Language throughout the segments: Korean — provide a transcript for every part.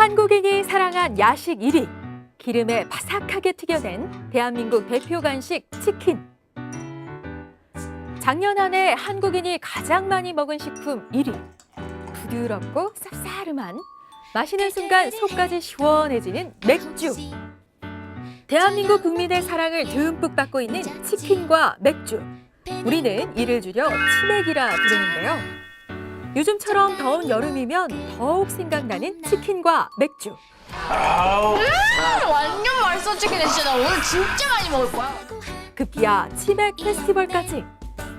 한국인이 사랑한 야식 1위, 기름에 바삭하게 튀겨낸 대한민국 대표 간식 치킨. 작년 한 해 한국인이 가장 많이 먹은 식품 1위, 부드럽고 쌉싸름한, 마시는 순간 속까지 시원해지는 맥주. 대한민국 국민의 사랑을 듬뿍 받고 있는 치킨과 맥주. 우리는 이를 줄여 치맥이라 부르는데요. 요즘처럼 더운 여름이면 더욱 생각나는 치킨과 맥주. 완전 맛있어. 치킨은 진짜 나 오늘 진짜 많이 먹을 거야. 급기야 치맥 페스티벌까지.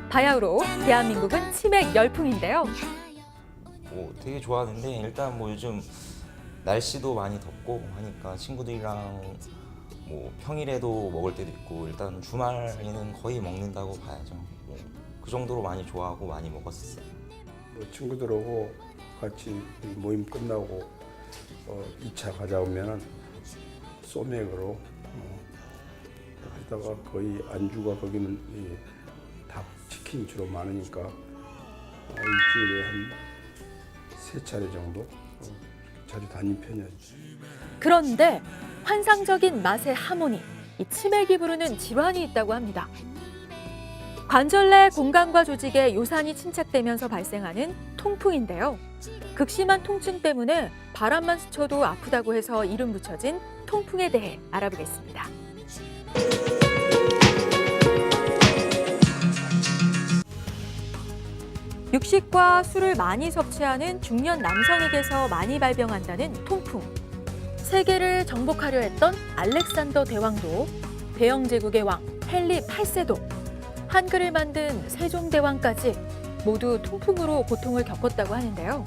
바야흐로 대한민국은 치맥 열풍인데요. 되게 좋아하는데 일단 요즘 날씨도 많이 덥고 하니까 친구들이랑 평일에도 먹을 때도 있고 일단 주말에는 거의 먹는다고 봐야죠. 그 정도로 많이 좋아하고 많이 먹었어요. 친구들하고 같이 모임 끝나고 2차 가져오면 소맥으로 하다가 거의 안주가 거기는 닭, 치킨 주로 많으니까 일주일에 한 3차례 정도 자주 다니는 편이에요. 그런데 환상적인 맛의 하모니, 이 치맥이 부르는 질환이 있다고 합니다. 관절 내 공간과 조직에 요산이 침착되면서 발생하는 통풍인데요. 극심한 통증 때문에 바람만 스쳐도 아프다고 해서 이름 붙여진 통풍에 대해 알아보겠습니다. 육식과 술을 많이 섭취하는 중년 남성에게서 많이 발병한다는 통풍. 세계를 정복하려 했던 알렉산더 대왕도, 배영제국의 왕 헨리 8세도, 한글을 만든 세종대왕까지 모두 통풍으로 고통을 겪었다고 하는데요.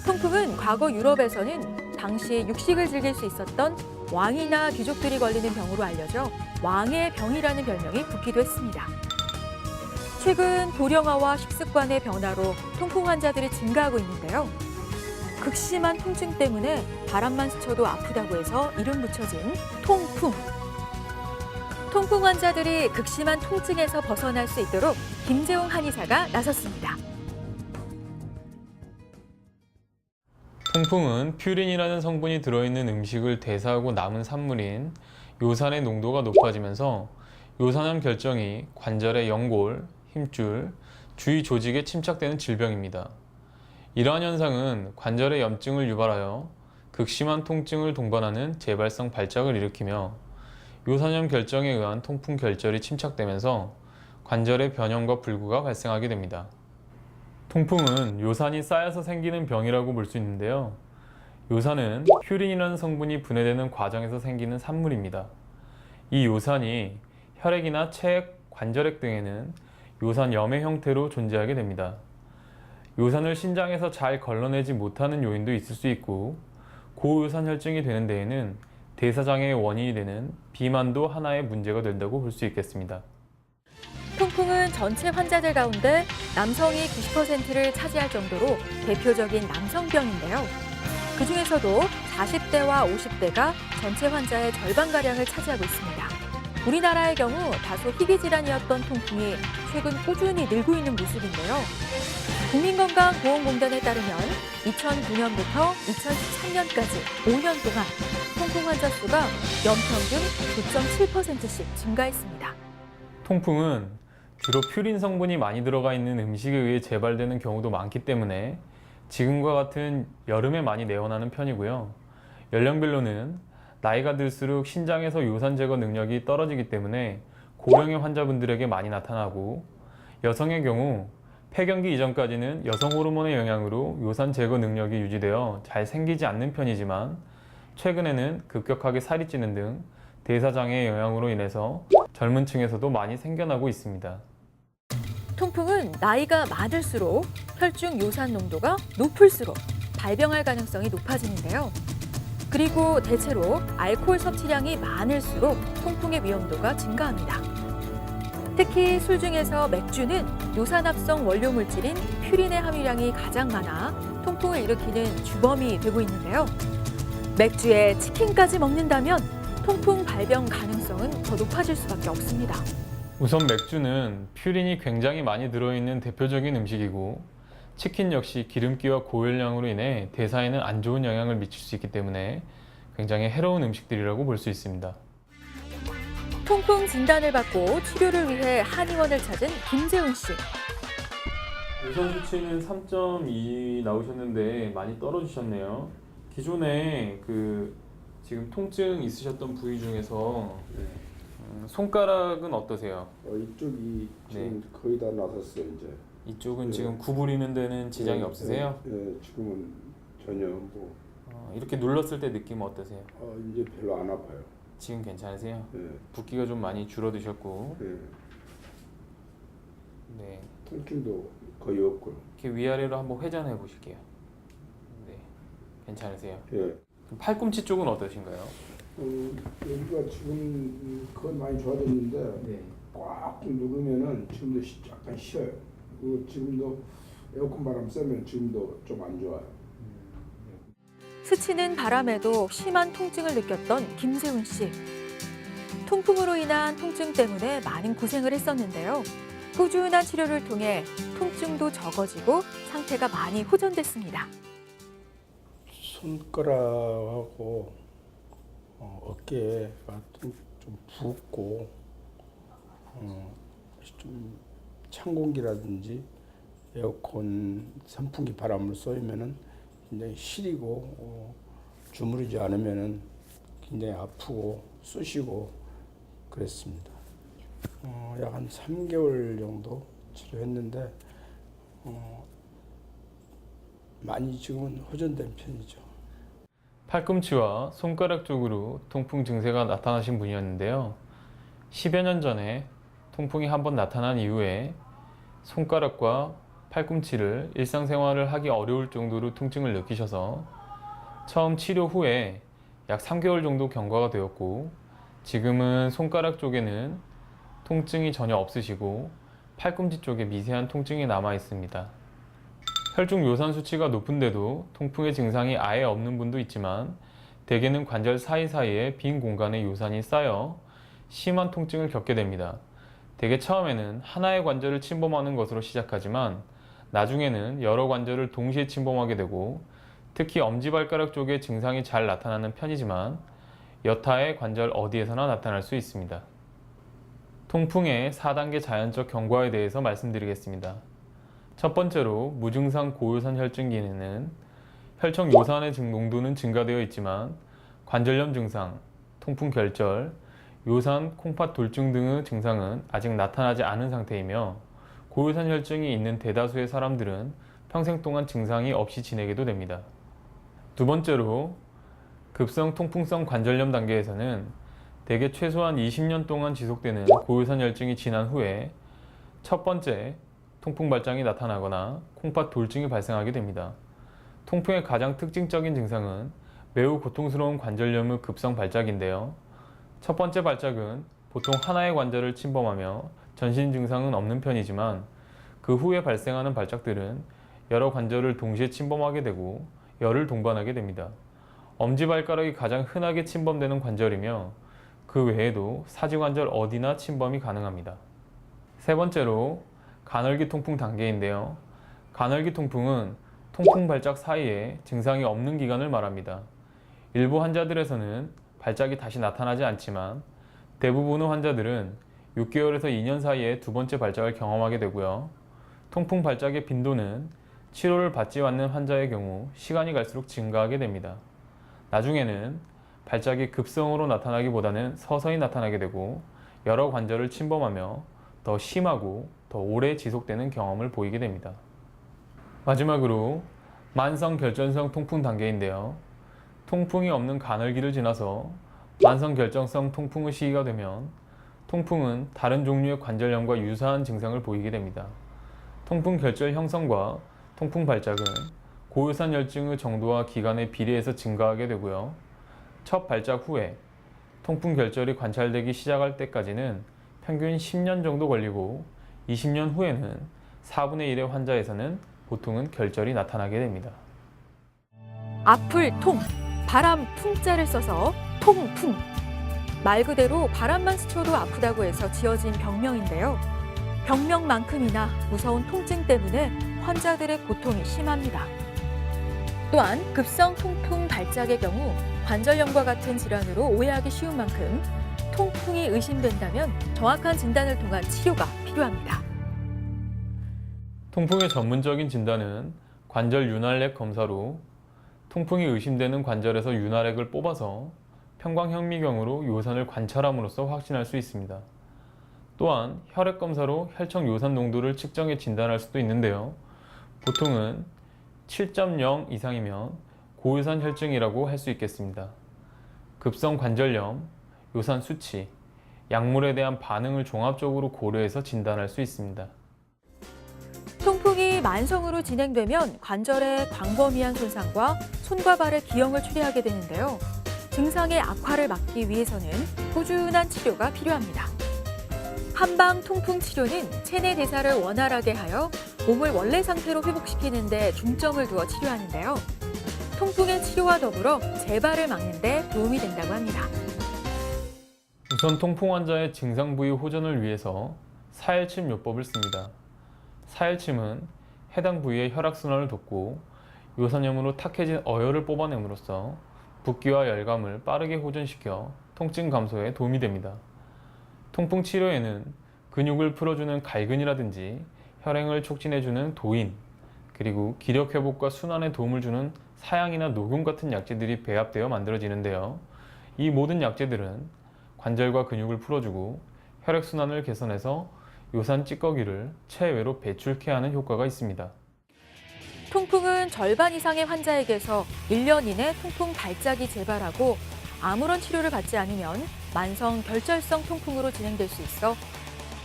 통풍은 과거 유럽에서는 당시 육식을 즐길 수 있었던 왕이나 귀족들이 걸리는 병으로 알려져 왕의 병이라는 별명이 붙기도 했습니다. 최근 고령화와 식습관의 변화로 통풍 환자들이 증가하고 있는데요. 극심한 통증 때문에 바람만 스쳐도 아프다고 해서 이름 붙여진 통풍. 통풍 환자들이 극심한 통증에서 벗어날 수 있도록 김재웅 한의사가 나섰습니다. 통풍은 퓨린이라는 성분이 들어있는 음식을 대사하고 남은 산물인 요산의 농도가 높아지면서 요산염 결정이 관절의 연골, 힘줄, 주위 조직에 침착되는 질병입니다. 이러한 현상은 관절의 염증을 유발하여 극심한 통증을 동반하는 재발성 발작을 일으키며 요산염 결정에 의한 통풍 결절이 침착되면서 관절의 변형과 불구가 발생하게 됩니다. 통풍은 요산이 쌓여서 생기는 병이라고 볼 수 있는데요. 요산은 퓨린이라는 성분이 분해되는 과정에서 생기는 산물입니다. 이 요산이 혈액이나 체액, 관절액 등에는 요산염의 형태로 존재하게 됩니다. 요산을 신장에서 잘 걸러내지 못하는 요인도 있을 수 있고, 고요산혈증이 되는 데에는 대사장애의 원인이 되는 비만도 하나의 문제가 된다고 볼 수 있겠습니다. 통풍은 전체 환자들 가운데 남성이 90%를 차지할 정도로 대표적인 남성병인데요. 그중에서도 40대와 50대가 전체 환자의 절반가량을 차지하고 있습니다. 우리나라의 경우 다소 희귀 질환이었던 통풍이 최근 꾸준히 늘고 있는 모습인데요. 국민건강보험공단에 따르면 2009년부터 2013년까지 5년 동안 통풍 환자 수가 연평균 9.7%씩 증가했습니다. 통풍은 주로 퓨린 성분이 많이 들어가 있는 음식에 의해 재발되는 경우도 많기 때문에 지금과 같은 여름에 많이 내원하는 편이고요. 연령별로는 나이가 들수록 신장에서 요산 제거 능력이 떨어지기 때문에 고령의 환자분들에게 많이 나타나고, 여성의 경우 폐경기 이전까지는 여성 호르몬의 영향으로 요산 제거 능력이 유지되어 잘 생기지 않는 편이지만 최근에는 급격하게 살이 찌는 등 대사장애의 영향으로 인해서 젊은 층에서도 많이 생겨나고 있습니다. 통풍은 나이가 많을수록 혈중 요산 농도가 높을수록 발병할 가능성이 높아지는데요. 그리고 대체로 알코올 섭취량이 많을수록 통풍의 위험도가 증가합니다. 특히 술 중에서 맥주는 요산합성 원료 물질인 퓨린의 함유량이 가장 많아 통풍을 일으키는 주범이 되고 있는데요. 맥주에 치킨까지 먹는다면 통풍 발병 가능성은 더 높아질 수밖에 없습니다. 우선 맥주는 퓨린이 굉장히 많이 들어있는 대표적인 음식이고, 치킨 역시 기름기와 고열량으로 인해 대사에는 안 좋은 영향을 미칠 수 있기 때문에 굉장히 해로운 음식들이라고 볼 수 있습니다. 통풍 진단을 받고 치료를 위해 한의원을 찾은 김재훈 씨. 유선 수치는 3.2 나오셨는데 많이 떨어지셨네요. 기존에 지금 통증 있으셨던 부위 중에서 손가락은 어떠세요? 이쪽이 지금 네. 거의 다 나섰어요 이제. 이쪽은 네. 지금 구부리는 데는 지장이 없으세요? 네, 지금은 전혀 뭐 이렇게 눌렀을 때 느낌은 어떠세요? 이제 별로 안 아파요. 지금 괜찮으세요? 네, 붓기가 좀 많이 줄어드셨고, 네. 네, 통증도 거의 없고요. 이렇게 위아래로 한번 회전해 보실게요. 네, 괜찮으세요? 예. 그럼 팔꿈치 쪽은 어떠신가요? 여기가 지금 거의 많이 좋아졌는데 네. 꽉 누르면은 지금도 약간 쉬어요. 그리고 지금도 에어컨 바람 쐬면 지금도 좀 안 좋아요. 스치는 바람에도 심한 통증을 느꼈던 김재훈 씨. 통풍으로 인한 통증 때문에 많은 고생을 했었는데요. 꾸준한 치료를 통해 통증도 적어지고 상태가 많이 호전됐습니다. 손가락하고 어깨가 좀 붓고 좀 찬 공기라든지 에어컨 선풍기 바람을 쏘이면은 굉장히 시리고 주무르지 않으면은 굉장히 아프고 쑤시고 그랬습니다. 약 한 3개월 정도 치료했는데 많이 지금은 호전된 편이죠. 팔꿈치와 손가락 쪽으로 통풍 증세가 나타나신 분이었는데요. 10여 년 전에 통풍이 한번 나타난 이후에 손가락과 팔꿈치를 일상생활을 하기 어려울 정도로 통증을 느끼셔서 처음 치료 후에 약 3개월 정도 경과가 되었고, 지금은 손가락 쪽에는 통증이 전혀 없으시고 팔꿈치 쪽에 미세한 통증이 남아 있습니다. 혈중 요산 수치가 높은데도 통풍의 증상이 아예 없는 분도 있지만, 대개는 관절 사이사이에 빈 공간에 요산이 쌓여 심한 통증을 겪게 됩니다. 대개 처음에는 하나의 관절을 침범하는 것으로 시작하지만 나중에는 여러 관절을 동시에 침범하게 되고, 특히 엄지발가락 쪽에 증상이 잘 나타나는 편이지만 여타의 관절 어디에서나 나타날 수 있습니다. 통풍의 4단계 자연적 경과에 대해서 말씀드리겠습니다. 첫 번째로 무증상 고요산 혈증기는 혈청 요산의 농도는 증가되어 있지만 관절염 증상, 통풍 결절, 요산, 콩팥 돌증 등의 증상은 아직 나타나지 않은 상태이며, 고요산 혈증이 있는 대다수의 사람들은 평생 동안 증상이 없이 지내게도 됩니다. 두 번째로 급성 통풍성 관절염 단계에서는 대개 최소한 20년 동안 지속되는 고요산 혈증이 지난 후에 첫 번째 통풍 발작이 나타나거나 콩팥 돌증이 발생하게 됩니다. 통풍의 가장 특징적인 증상은 매우 고통스러운 관절염의 급성 발작인데요. 첫 번째 발작은 보통 하나의 관절을 침범하며 전신 증상은 없는 편이지만, 그 후에 발생하는 발작들은 여러 관절을 동시에 침범하게 되고 열을 동반하게 됩니다. 엄지발가락이 가장 흔하게 침범되는 관절이며, 그 외에도 사지관절 어디나 침범이 가능합니다. 세 번째로 간헐기 통풍 단계인데요. 간헐기 통풍은 통풍 발작 사이에 증상이 없는 기간을 말합니다. 일부 환자들에서는 발작이 다시 나타나지 않지만 대부분의 환자들은 6개월에서 2년 사이에 두 번째 발작을 경험하게 되고요. 통풍 발작의 빈도는 치료를 받지 않는 환자의 경우 시간이 갈수록 증가하게 됩니다. 나중에는 발작이 급성으로 나타나기보다는 서서히 나타나게 되고 여러 관절을 침범하며 더 심하고 더 오래 지속되는 경험을 보이게 됩니다. 마지막으로 만성 결전성 통풍 단계인데요. 통풍이 없는 간헐기를 지나서 만성 결정성 통풍의 시기가 되면 통풍은 다른 종류의 관절염과 유사한 증상을 보이게 됩니다. 통풍 결절 형성과 통풍 발작은 고요산 혈증의 정도와 기간에 비례해서 증가하게 되고요. 첫 발작 후에 통풍 결절이 관찰되기 시작할 때까지는 평균 10년 정도 걸리고 20년 후에는 4분의 1의 환자에서는 보통은 결절이 나타나게 됩니다. 아플 통, 바람 풍자를 써서 통풍. 말 그대로 바람만 스쳐도 아프다고 해서 지어진 병명인데요. 병명만큼이나 무서운 통증 때문에 환자들의 고통이 심합니다. 또한 급성 통풍 발작의 경우 관절염과 같은 질환으로 오해하기 쉬운 만큼 통풍이 의심된다면 정확한 진단을 통한 치료가 필요합니다. 통풍의 전문적인 진단은 관절 윤활렉 검사로 통풍이 의심되는 관절에서 윤활액을 뽑아서 평광현미경으로 요산을 관찰함으로써 확진할 수 있습니다. 또한 혈액 검사로 혈청 요산 농도를 측정해 진단할 수도 있는데요. 보통은 7.0 이상이면 고요산 혈증이라고 할 수 있겠습니다. 급성 관절염, 요산 수치, 약물에 대한 반응을 종합적으로 고려해서 진단할 수 있습니다. 통풍이 만성으로 진행되면 관절에 광범위한 손상과 손과 발의 기형을 초래하게 되는데요. 증상의 악화를 막기 위해서는 꾸준한 치료가 필요합니다. 한방 통풍 치료는 체내 대사를 원활하게 하여 몸을 원래 상태로 회복시키는 데 중점을 두어 치료하는데요. 통풍의 치료와 더불어 재발을 막는 데 도움이 된다고 합니다. 우선 통풍 환자의 증상 부위 호전을 위해서 사혈침 요법을 씁니다. 사혈침은 해당 부위의 혈액순환을 돕고 요산염으로 탁해진 어혈을 뽑아냄으로써 붓기와 열감을 빠르게 호전시켜 통증 감소에 도움이 됩니다. 통풍 치료에는 근육을 풀어주는 갈근이라든지 혈행을 촉진해주는 도인, 그리고 기력 회복과 순환에 도움을 주는 사양이나 녹용 같은 약재들이 배합되어 만들어지는데요. 이 모든 약재들은 관절과 근육을 풀어주고 혈액순환을 개선해서 요산 찌꺼기를 체외로 배출케 하는 효과가 있습니다. 통풍은 절반 이상의 환자에게서 1년 이내 통풍 발작이 재발하고 아무런 치료를 받지 않으면 만성 결절성 통풍으로 진행될 수 있어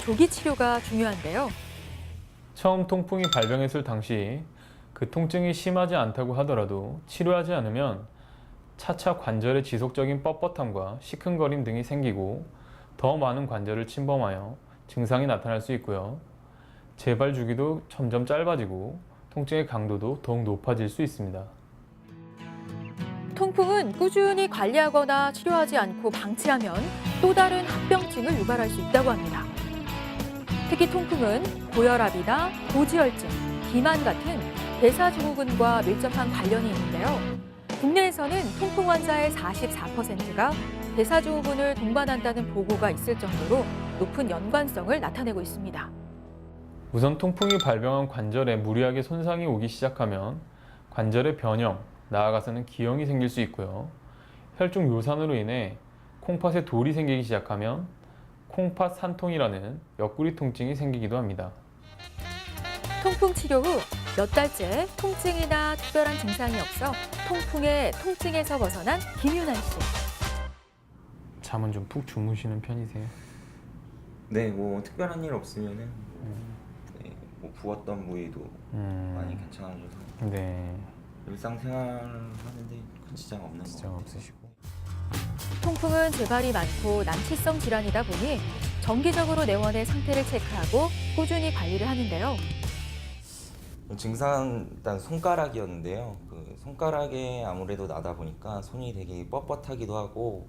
조기 치료가 중요한데요. 처음 통풍이 발병했을 당시 그 통증이 심하지 않다고 하더라도 치료하지 않으면 차차 관절의 지속적인 뻣뻣함과 시큰거림 등이 생기고 더 많은 관절을 침범하여 증상이 나타날 수 있고요. 재발 주기도 점점 짧아지고 통증의 강도도 더욱 높아질 수 있습니다. 통풍은 꾸준히 관리하거나 치료하지 않고 방치하면 또 다른 합병증을 유발할 수 있다고 합니다. 특히 통풍은 고혈압이나 고지혈증, 비만 같은 대사증후군과 밀접한 관련이 있는데요. 국내에서는 통풍 환자의 44%가 대사증후군을 동반한다는 보고가 있을 정도로 높은 연관성을 나타내고 있습니다. 우선 통풍이 발병한 관절에 무리하게 손상이 오기 시작하면 관절의 변형, 나아가서는 기형이 생길 수 있고요. 혈중 요산으로 인해 콩팥에 돌이 생기기 시작하면 콩팥 산통이라는 옆구리 통증이 생기기도 합니다. 통풍 치료 후 몇 달째 통증이나 특별한 증상이 없어 통풍의 통증에서 벗어난 김윤환 씨. 잠은 좀 푹 주무시는 편이세요? 네, 뭐 특별한 일 없으면은 네, 뭐 부었던 부위도 많이 괜찮아져서 네, 일상생활 하는데 큰 지장 없는 것 지장 같아요. 없으시고. 통풍은 재발이 많고 난치성 질환이다 보니 정기적으로 내원의 상태를 체크하고 꾸준히 관리를 하는데요. 증상 일단 손가락이었는데요. 그 손가락에 아무래도 나다 보니까 손이 되게 뻣뻣하기도 하고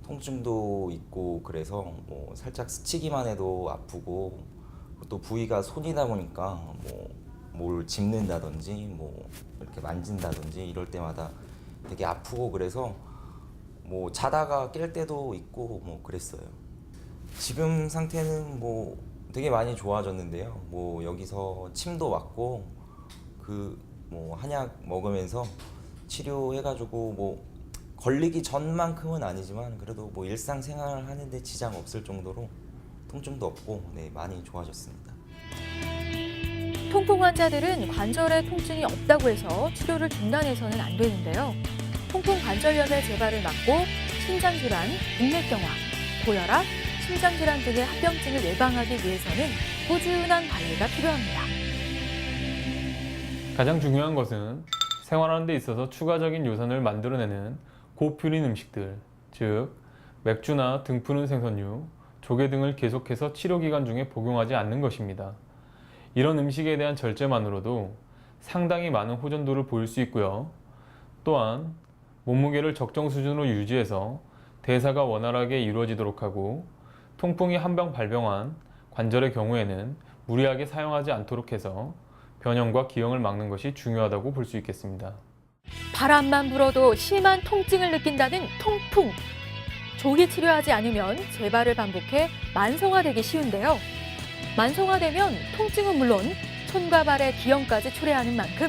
통증도 있고 그래서 뭐 살짝 스치기만 해도 아프고 또 부위가 손이다 보니까 뭐 뭘 짚는다든지 뭐 이렇게 만진다든지 이럴 때마다 되게 아프고 그래서 뭐 자다가 깰 때도 있고 뭐 그랬어요. 지금 상태는 뭐 되게 많이 좋아졌는데요. 뭐 여기서 침도 맞고 그 뭐 한약 먹으면서 치료해가지고 뭐 걸리기 전만큼은 아니지만 그래도 뭐 일상생활 하는데 지장 없을 정도로 통증도 없고 네, 많이 좋아졌습니다. 통풍 환자들은 관절에 통증이 없다고 해서 치료를 중단해서는 안 되는데요. 통풍 관절염의 재발을 막고 심장질환, 동맥경화, 고혈압, 심장질환 등의 합병증을 예방하기 위해서는 꾸준한 관리가 필요합니다. 가장 중요한 것은 생활하는 데 있어서 추가적인 요산을 만들어내는 고퓨린 음식들, 즉 맥주나 등 푸는 생선류, 조개 등을 계속해서 치료 기간 중에 복용하지 않는 것입니다. 이런 음식에 대한 절제만으로도 상당히 많은 호전도를 보일 수 있고요. 또한 몸무게를 적정 수준으로 유지해서 대사가 원활하게 이루어지도록 하고 통풍이 한 병 발병한 관절의 경우에는 무리하게 사용하지 않도록 해서 변형과 기형을 막는 것이 중요하다고 볼 수 있겠습니다. 바람만 불어도 심한 통증을 느낀다는 통풍. 조기 치료하지 않으면 재발을 반복해 만성화되기 쉬운데요. 만성화되면 통증은 물론 손과 발의 기형까지 초래하는 만큼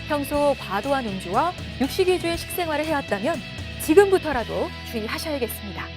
평소 과도한 음주와 육식 위주의 식생활을 해왔다면 지금부터라도 주의하셔야겠습니다.